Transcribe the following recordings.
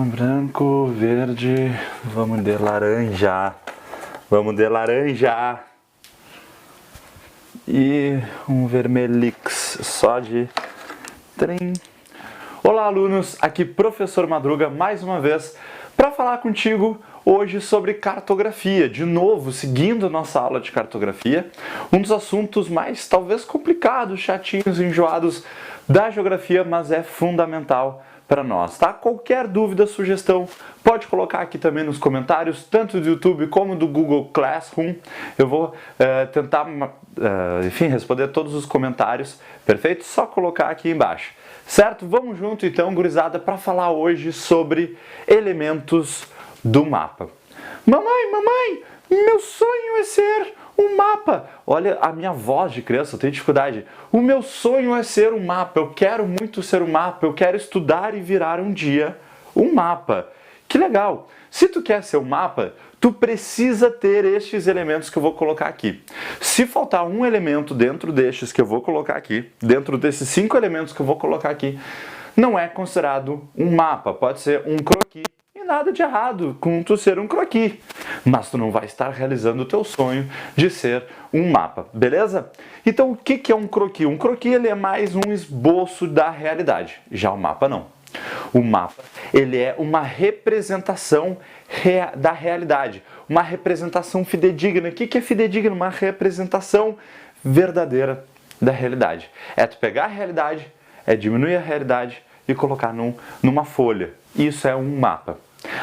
Branco, verde, vamos de laranja. Vamos de laranja. E um vermelhix só de trem. Olá, alunos, aqui professor Madruga mais uma vez para falar contigo hoje sobre cartografia. De novo, seguindo nossa aula de cartografia, um dos assuntos mais talvez complicados, chatinhos, enjoados da geografia, mas é fundamental para nós, tá? Qualquer dúvida, sugestão, pode colocar aqui também nos comentários, tanto do YouTube como do Google Classroom. Eu vou tentar, enfim, responder todos os comentários, perfeito? Só colocar aqui embaixo, certo? Vamos junto então, gurizada, para falar hoje sobre elementos do mapa. Mamãe, meu sonho é ser um mapa. Olha a minha voz de criança, eu tenho dificuldade. O meu sonho é ser um mapa, eu quero muito ser um mapa, eu quero estudar e virar um dia um mapa. Que legal! Se tu quer ser um mapa, tu precisa ter estes elementos que eu vou colocar aqui. Se faltar um elemento dentro destes que eu vou colocar aqui, dentro desses 5 elementos que eu vou colocar aqui, não é considerado um mapa, pode ser um croquis. Nada de errado com tu ser um croquis, mas tu não vai estar realizando o teu sonho de ser um mapa, beleza? Então o que é um croquis? Um croquis ele é mais um esboço da realidade, já o mapa não. O mapa ele é uma representação da realidade, uma representação fidedigna. O que é fidedigna? Uma representação verdadeira da realidade. É tu pegar a realidade, é diminuir a realidade e colocar numa folha. Isso é um mapa.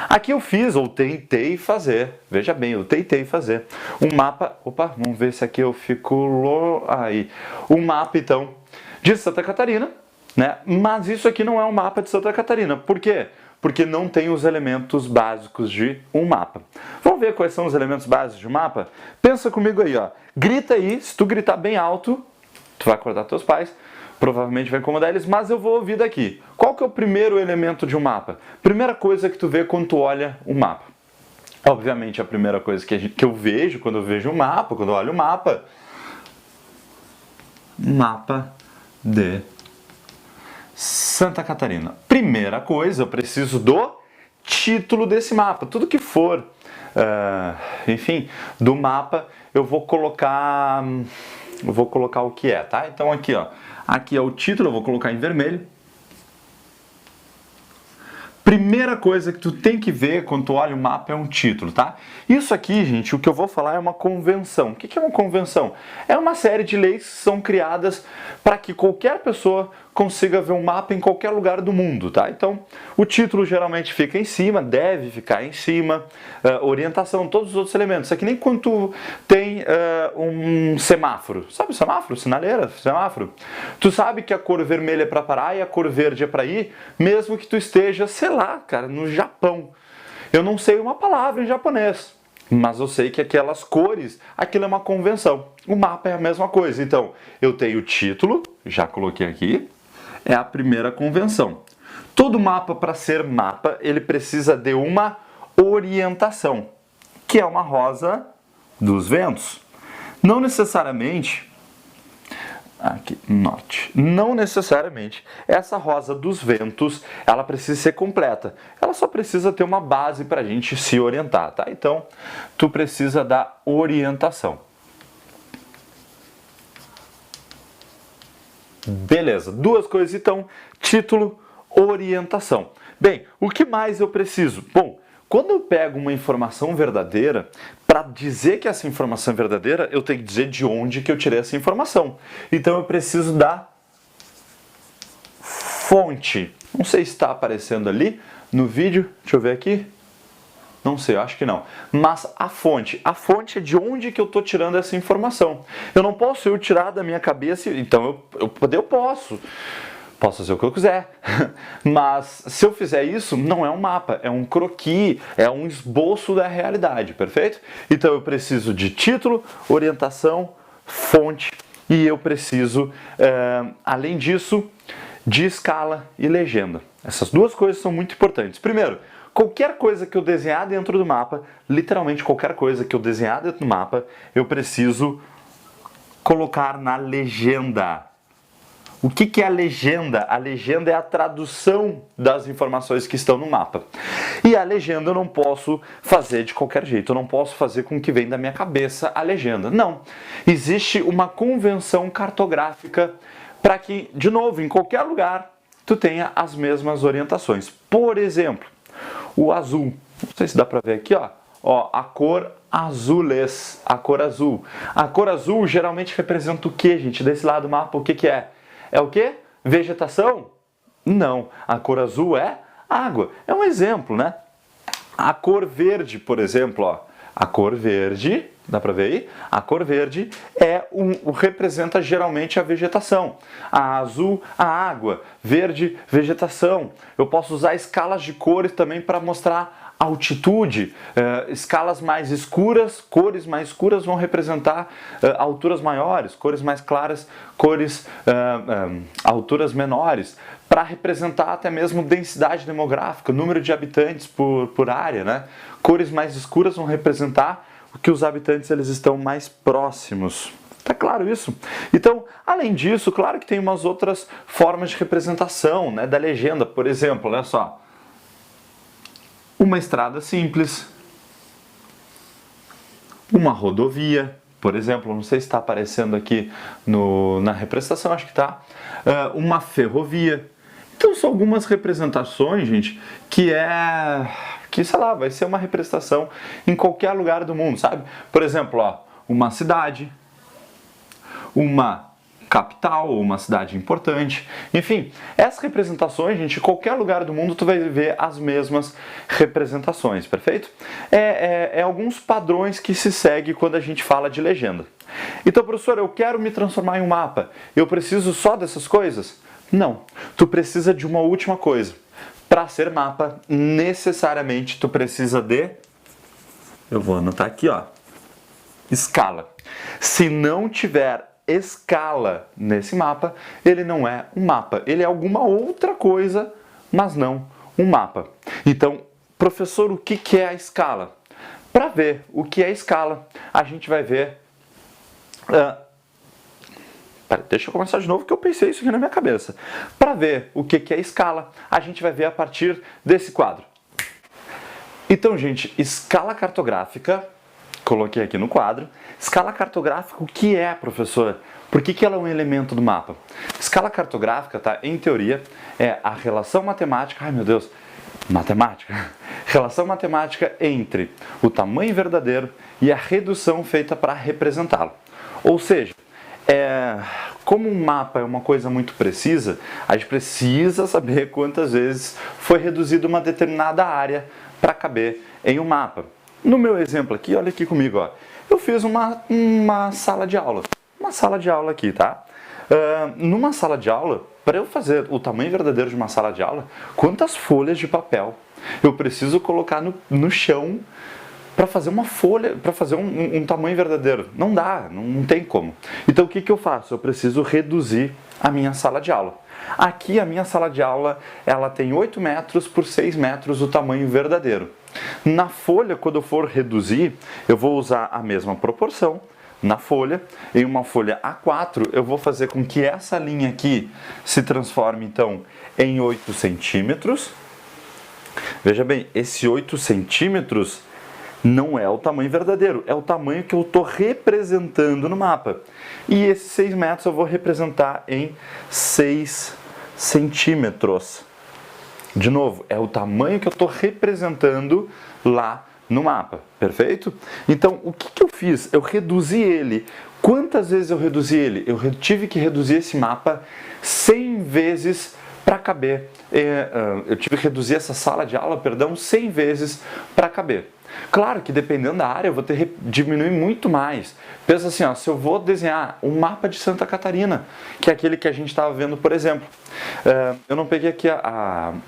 Aqui eu fiz, ou tentei fazer, veja bem, eu tentei fazer um mapa, opa, vamos ver se aqui eu fico, aí, um mapa então de Santa Catarina, né? Mas isso aqui não é um mapa de Santa Catarina, por quê? Porque não tem os elementos básicos de um mapa. Vamos ver quais são os elementos básicos de um mapa? Pensa comigo aí, ó, grita aí, se tu gritar bem alto, tu vai acordar teus pais, provavelmente vai incomodar eles, mas eu vou ouvir daqui. Qual que é o primeiro elemento de um mapa? Primeira coisa que tu vê quando tu olha um mapa. Obviamente a primeira coisa que eu vejo quando eu vejo um mapa, quando eu olho o mapa, mapa de Santa Catarina. Primeira coisa, eu preciso do título desse mapa. Tudo que for, enfim, do mapa, eu vou colocar o que é, tá? Então aqui, ó. Aqui é o título, eu vou colocar em vermelho. Primeira coisa que tu tem que ver quando tu olha o mapa é um título, tá? Isso aqui, gente, o que eu vou falar é uma convenção. O que é uma convenção? É uma série de leis que são criadas para que qualquer pessoa consiga ver um mapa em qualquer lugar do mundo, tá? Então, o título geralmente fica em cima, deve ficar em cima, orientação, todos os outros elementos. Isso aqui nem quando tu tem um semáforo. Sabe o semáforo? Sinaleira? Semáforo? Tu sabe que a cor vermelha é para parar e a cor verde é para ir, mesmo que tu esteja, sei lá, cara, no Japão. Eu não sei uma palavra em japonês, mas eu sei que aquelas cores, aquilo é uma convenção. O mapa é a mesma coisa. Então, eu tenho o título, já coloquei aqui, é a primeira convenção. Todo mapa, para ser mapa, ele precisa de uma orientação, que é uma rosa dos ventos. Não necessariamente, aqui, norte, não necessariamente essa rosa dos ventos, ela precisa ser completa. Ela só precisa ter uma base para a gente se orientar, tá? Então, tu precisa da orientação. Beleza, duas coisas então, título, orientação. Bem, o que mais eu preciso? Bom, quando eu pego uma informação verdadeira, para dizer que essa informação é verdadeira, eu tenho que dizer de onde que eu tirei essa informação. Então eu preciso da fonte. Não sei se está aparecendo ali no vídeo, deixa eu ver aqui. Não sei, eu acho que não. Mas a fonte é de onde que eu estou tirando essa informação. Eu não posso eu tirar da minha cabeça, então eu posso fazer o que eu quiser. Mas se eu fizer isso, não é um mapa, é um croquis, é um esboço da realidade, perfeito? Então eu preciso de título, orientação, fonte e eu preciso, além disso, de escala e legenda. Essas duas coisas são muito importantes. Primeiro, qualquer coisa que eu desenhar dentro do mapa, literalmente qualquer coisa que eu desenhar dentro do mapa, eu preciso colocar na legenda. O que é a legenda? A legenda é a tradução das informações que estão no mapa. E a legenda eu não posso fazer de qualquer jeito, eu não posso fazer com o que vem da minha cabeça a legenda. Não. Existe uma convenção cartográfica para que, de novo, em qualquer lugar, tu tenha as mesmas orientações. Por exemplo, o azul. Não sei se dá para ver aqui, ó. Ó, a cor azules, a cor azul. A cor azul geralmente representa o que, gente? Desse lado do mapa, o que é? É o quê? Vegetação? Não. A cor azul é água. É um exemplo, né? A cor verde, por exemplo, ó. A cor verde, dá pra ver aí? A cor verde representa geralmente a vegetação. A azul, a água. Verde, vegetação. Eu posso usar escalas de cores também para mostrar altitude, escalas mais escuras, cores mais escuras vão representar alturas maiores, cores mais claras, alturas menores, para representar até mesmo densidade demográfica, número de habitantes por área, né? Cores mais escuras vão representar o que os habitantes eles estão mais próximos. Tá claro isso? Então, além disso, claro que tem umas outras formas de representação, né, da legenda, por exemplo, olha só. Uma estrada simples, uma rodovia, por exemplo, não sei se está aparecendo aqui na representação, acho que está, uma ferrovia. Então são algumas representações, gente, que sei lá, vai ser uma representação em qualquer lugar do mundo, sabe? Por exemplo, ó, uma cidade, uma capital ou uma cidade importante. Enfim, essas representações, gente, em qualquer lugar do mundo tu vai ver as mesmas representações, perfeito? É alguns padrões que se segue quando a gente fala de legenda. Então, professor, eu quero me transformar em um mapa. Eu preciso só dessas coisas? Não. Tu precisa de uma última coisa. Para ser mapa, necessariamente tu precisa de... Eu vou anotar aqui, ó. Escala. Se não tiver escala nesse mapa, ele não é um mapa, ele é alguma outra coisa, mas não um mapa. Então, professor, o que é a escala? Para ver o que é a escala, a gente vai ver... deixa eu começar de novo que eu pensei isso aqui na minha cabeça. Para ver o que é escala, a gente vai ver a partir desse quadro. Então, gente, escala cartográfica... Coloquei aqui no quadro. Escala cartográfica, o que é, professor? Por que ela é um elemento do mapa? Escala cartográfica, tá? Em teoria, é a relação matemática... Ai, meu Deus! Matemática. Relação matemática entre o tamanho verdadeiro e a redução feita para representá-lo. Ou seja, como um mapa é uma coisa muito precisa, a gente precisa saber quantas vezes foi reduzida uma determinada área para caber em um mapa. No meu exemplo aqui, olha aqui comigo, ó. Eu fiz uma sala de aula. Uma sala de aula aqui, tá? Numa sala de aula, para eu fazer o tamanho verdadeiro de uma sala de aula, quantas folhas de papel eu preciso colocar no chão para fazer uma folha, para fazer um tamanho verdadeiro? Não dá, não tem como. Então o que eu faço? Eu preciso reduzir a minha sala de aula. Aqui a minha sala de aula, ela tem 8 metros por 6 metros o tamanho verdadeiro. Na folha, quando eu for reduzir, eu vou usar a mesma proporção na folha. Em uma folha A4, eu vou fazer com que essa linha aqui se transforme, então, em 8 centímetros. Veja bem, esse 8 centímetros não é o tamanho verdadeiro, é o tamanho que eu estou representando no mapa. E esses 6 metros eu vou representar em 6 centímetros. De novo, é o tamanho que eu estou representando lá no mapa, perfeito? Então, o que eu fiz? Eu reduzi ele. Quantas vezes eu reduzi ele? Eu tive que reduzir esse mapa 100 vezes para caber. Eu tive que reduzir essa sala de aula, 100 vezes para caber. Claro que dependendo da área eu vou ter que diminuir muito mais. Pensa assim, ó, se eu vou desenhar um mapa de Santa Catarina, que é aquele que a gente estava vendo, por exemplo. Eu não peguei aqui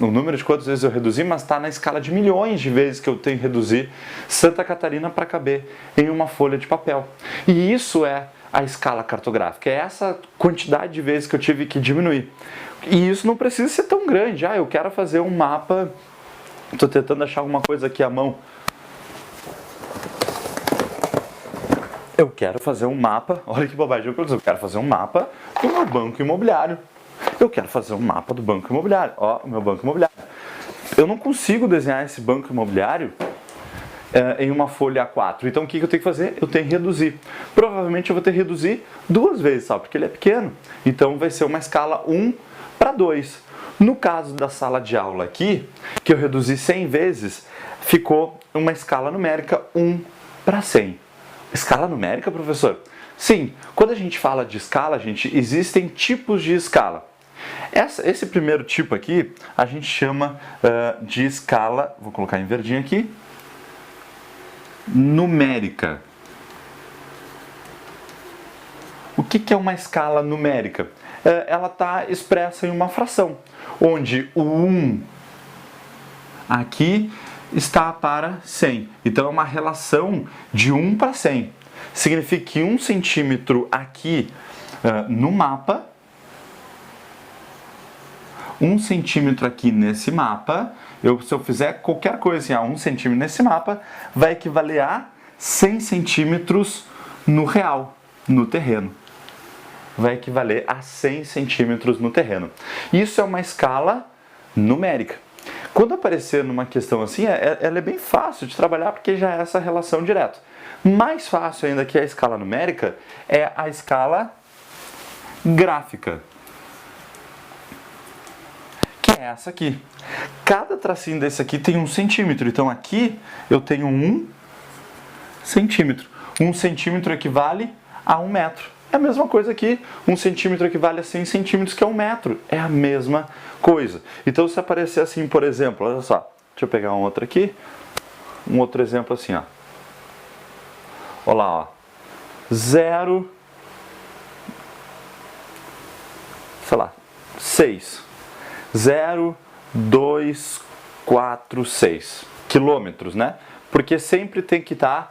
o número de quantas vezes eu reduzi, mas está na escala de milhões de vezes que eu tenho que reduzir Santa Catarina para caber em uma folha de papel. E isso é a escala cartográfica, é essa quantidade de vezes que eu tive que diminuir. E isso não precisa ser tão grande. Eu quero fazer um mapa, estou tentando achar alguma coisa aqui à mão. Eu quero fazer um mapa, olha que bobagem, eu quero fazer um mapa do meu banco imobiliário. Eu quero fazer um mapa do banco imobiliário. Ó, o meu banco imobiliário. Eu não consigo desenhar esse banco imobiliário em uma folha A4. Então o que eu tenho que fazer? Eu tenho que reduzir. Provavelmente eu vou ter que reduzir 2 vezes, só porque ele é pequeno. Então vai ser uma escala 1:2. No caso da sala de aula aqui, que eu reduzi 100 vezes, ficou uma escala numérica 1:100. Escala numérica, professor? Sim, quando a gente fala de escala, gente, existem tipos de escala. Esse primeiro tipo aqui, a gente chama de escala, vou colocar em verdinho aqui, numérica. O que é uma escala numérica? Ela está expressa em uma fração, onde o 1 aqui está para 100. Então é uma relação de 1:100. Significa que 1 centímetro aqui no mapa, 1 centímetro aqui nesse mapa, se eu fizer qualquer coisa assim, 1 centímetro nesse mapa, vai equivaler a 100 centímetros no real, no terreno. Vai equivaler a 100 centímetros no terreno. Isso é uma escala numérica. Quando aparecer numa questão assim, ela é bem fácil de trabalhar porque já é essa relação direta. Mais fácil ainda que a escala numérica é a escala gráfica, que é essa aqui. Cada tracinho desse aqui tem 1 centímetro, então aqui eu tenho 1 centímetro. 1 centímetro equivale a 1 metro. É a mesma coisa aqui, 1 centímetro equivale a 100 centímetros, que é 1 metro. É a mesma coisa. Então se aparecer assim, por exemplo, olha só, deixa eu pegar um outro aqui, um outro exemplo assim, ó. Olha lá, ó, 0, sei lá, 6, 0, 2, 4, 6 quilômetros, né? Porque sempre tem que estar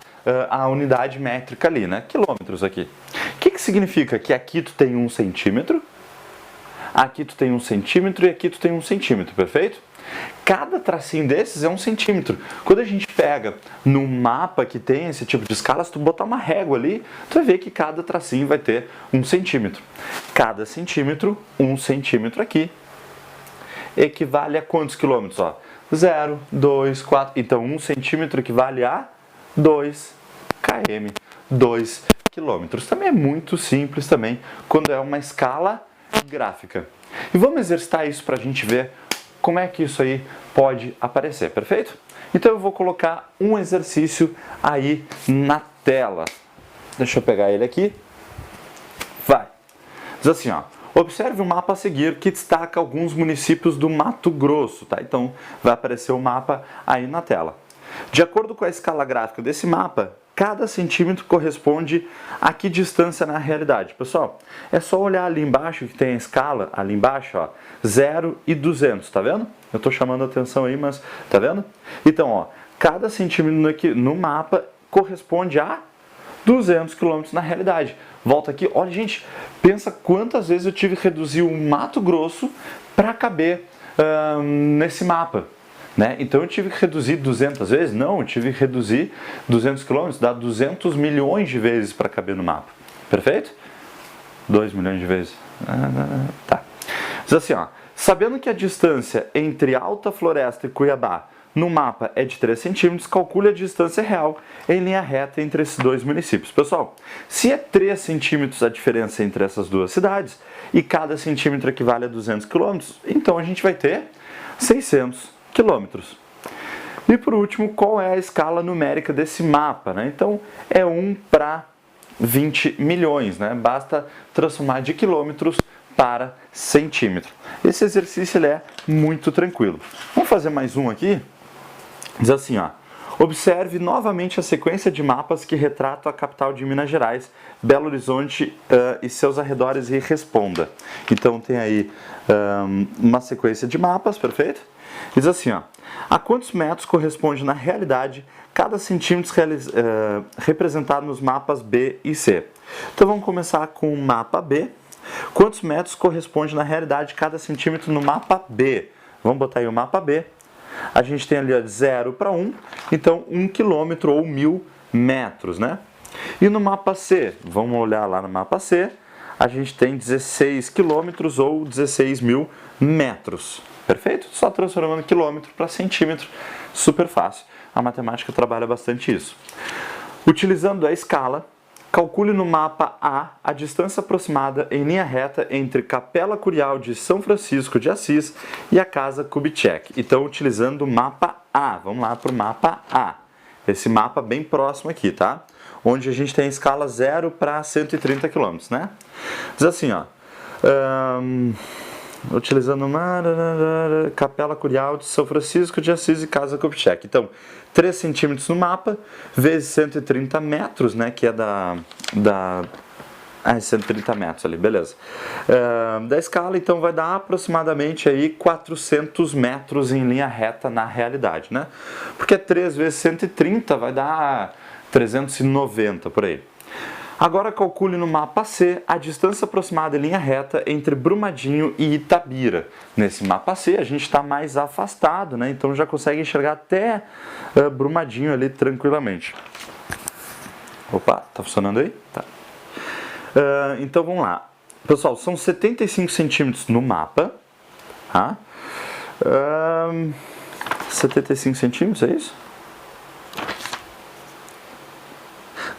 a unidade métrica ali, né? Quilômetros aqui. O que significa? Que aqui tu tem 1 centímetro, aqui tu tem 1 centímetro e aqui tu tem 1 centímetro, perfeito? Cada tracinho desses é 1 centímetro. Quando a gente pega no mapa que tem esse tipo de escala, se tu botar uma régua ali, tu vai ver que cada tracinho vai ter 1 centímetro. Cada centímetro, 1 centímetro aqui, equivale a quantos quilômetros? Ó? 0, 2, 4. Então 1 centímetro equivale a 2 km, 2 quilômetros. Também é muito simples também quando é uma escala gráfica. E vamos exercitar isso para a gente ver como é que isso aí pode aparecer, perfeito? Então eu vou colocar um exercício aí na tela. Deixa eu pegar ele aqui. Vai. Diz assim, ó. Observe o mapa a seguir que destaca alguns municípios do Mato Grosso, tá? Então vai aparecer o mapa aí na tela. De acordo com a escala gráfica desse mapa, cada centímetro corresponde a que distância na realidade? Pessoal, é só olhar ali embaixo que tem a escala, ali embaixo, ó, 0 e 200, tá vendo? Eu tô chamando a atenção aí, mas tá vendo? Então, ó, cada centímetro no mapa corresponde a 200 km na realidade. Volta aqui, olha gente, pensa quantas vezes eu tive que reduzir o Mato Grosso para caber nesse mapa. Né? Então eu tive que reduzir 200 vezes? Não, eu tive que reduzir 200 km, dá 200 milhões de vezes para caber no mapa. Perfeito? 2 milhões de vezes. Tá. Diz assim, ó, sabendo que a distância entre Alta Floresta e Cuiabá no mapa é de 3 centímetros, calcule a distância real em linha reta entre esses dois municípios. Pessoal, se é 3 centímetros a diferença entre essas duas cidades e cada centímetro equivale a 200 quilômetros, então a gente vai ter 600 quilômetros. E por último, qual é a escala numérica desse mapa? Né? Então é 1:20 milhões, né? Basta transformar de quilômetros para centímetro. Esse exercício ele é muito tranquilo. Vamos fazer mais um aqui? Diz assim, ó. Observe novamente a sequência de mapas que retratam a capital de Minas Gerais, Belo Horizonte e seus arredores e responda. Então tem aí uma sequência de mapas, perfeito? Diz assim, ó. A quantos metros corresponde na realidade cada centímetro representado nos mapas B e C? Então vamos começar com o mapa B. Quantos metros corresponde na realidade cada centímetro no mapa B? Vamos botar aí o mapa B. A gente tem ali ó, 0 para 1, então 1 quilômetro ou 1000 metros, né? E no mapa C, vamos olhar lá no mapa C, a gente tem 16 quilômetros ou 16 mil metros. Perfeito? Só transformando quilômetro para centímetro, super fácil. A matemática trabalha bastante isso. Utilizando a escala, calcule no mapa A distância aproximada em linha reta entre Capela Curial de São Francisco de Assis e a Casa Kubitschek. Então, utilizando o mapa A. Vamos lá para o mapa A. Esse mapa bem próximo aqui, tá? Onde a gente tem a escala 0 para 130 km, né? Diz assim, ó. Utilizando uma Capela Curial de São Francisco de Assis e Casa Kubitschek. Então, 3 centímetros no mapa, vezes 130 metros, né? Que é 130 metros ali, beleza. Da escala, então, vai dar aproximadamente aí 400 metros em linha reta na realidade, né? Porque 3 vezes 130 vai dar 390, por aí. Agora calcule no mapa C a distância aproximada em linha reta entre Brumadinho e Itabira. Nesse mapa C a gente está mais afastado, né? Então já consegue enxergar até Brumadinho ali tranquilamente. Opa, tá funcionando aí? Tá. Então vamos lá. Pessoal, são 75 centímetros no mapa. Tá? 75 centímetros, é isso?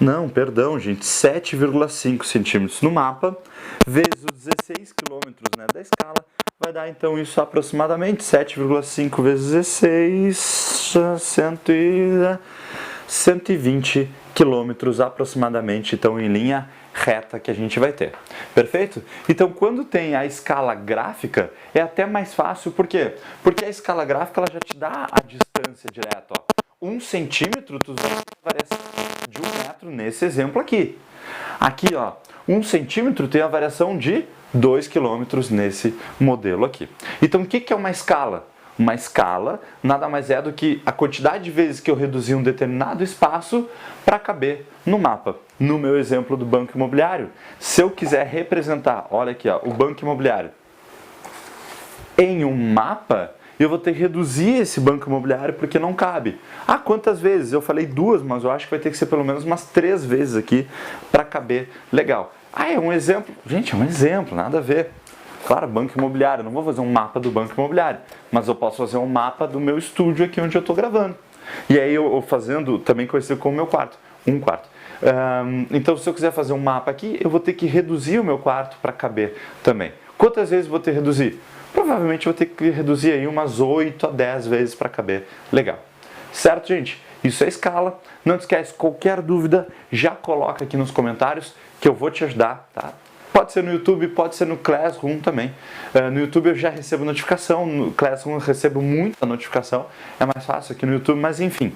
Não, perdão, gente, 7,5 centímetros no mapa, vezes os 16 quilômetros, né, da escala, vai dar então isso aproximadamente 7,5 vezes 16, 120 quilômetros aproximadamente, então em linha reta que a gente vai ter. Perfeito? Então, quando tem a escala gráfica, é até mais fácil, por quê? Porque a escala gráfica ela já te dá a distância direta, ó. 1 centímetro, tu vai variação de 1 metro nesse exemplo aqui. Aqui, ó, 1 centímetro tem a variação de 2 quilômetros nesse modelo aqui. Então, o que é uma escala? Uma escala nada mais é do que a quantidade de vezes que eu reduzi um determinado espaço para caber no mapa. No meu exemplo do banco imobiliário, se eu quiser representar, olha aqui, ó, o banco imobiliário em um mapa, eu vou ter que reduzir esse banco imobiliário porque não cabe. Ah, quantas vezes? Eu falei 2, mas eu acho que vai ter que ser pelo menos umas 3 vezes aqui para caber legal. Ah, é um exemplo? Gente, é um exemplo, nada a ver. Claro, banco imobiliário, eu não vou fazer um mapa do banco imobiliário, mas eu posso fazer um mapa do meu estúdio aqui onde eu estou gravando. E aí eu fazendo, também conhecido como meu quarto, um quarto. Então, se eu quiser fazer um mapa aqui, eu vou ter que reduzir o meu quarto para caber também. Quantas vezes vou ter que reduzir? Provavelmente vou ter que reduzir aí umas 8 a 10 vezes para caber legal. Certo, gente? Isso é escala. Não te esquece, qualquer dúvida, já coloca aqui nos comentários que eu vou te ajudar, tá? Pode ser no YouTube, pode ser no Classroom também. No YouTube eu já recebo notificação, no Classroom eu recebo muita notificação. É mais fácil aqui no YouTube, mas enfim.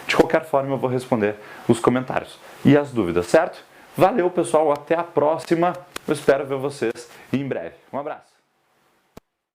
De qualquer forma eu vou responder os comentários e as dúvidas, certo? Valeu, pessoal. Até a próxima. Eu espero ver vocês em breve. Um abraço.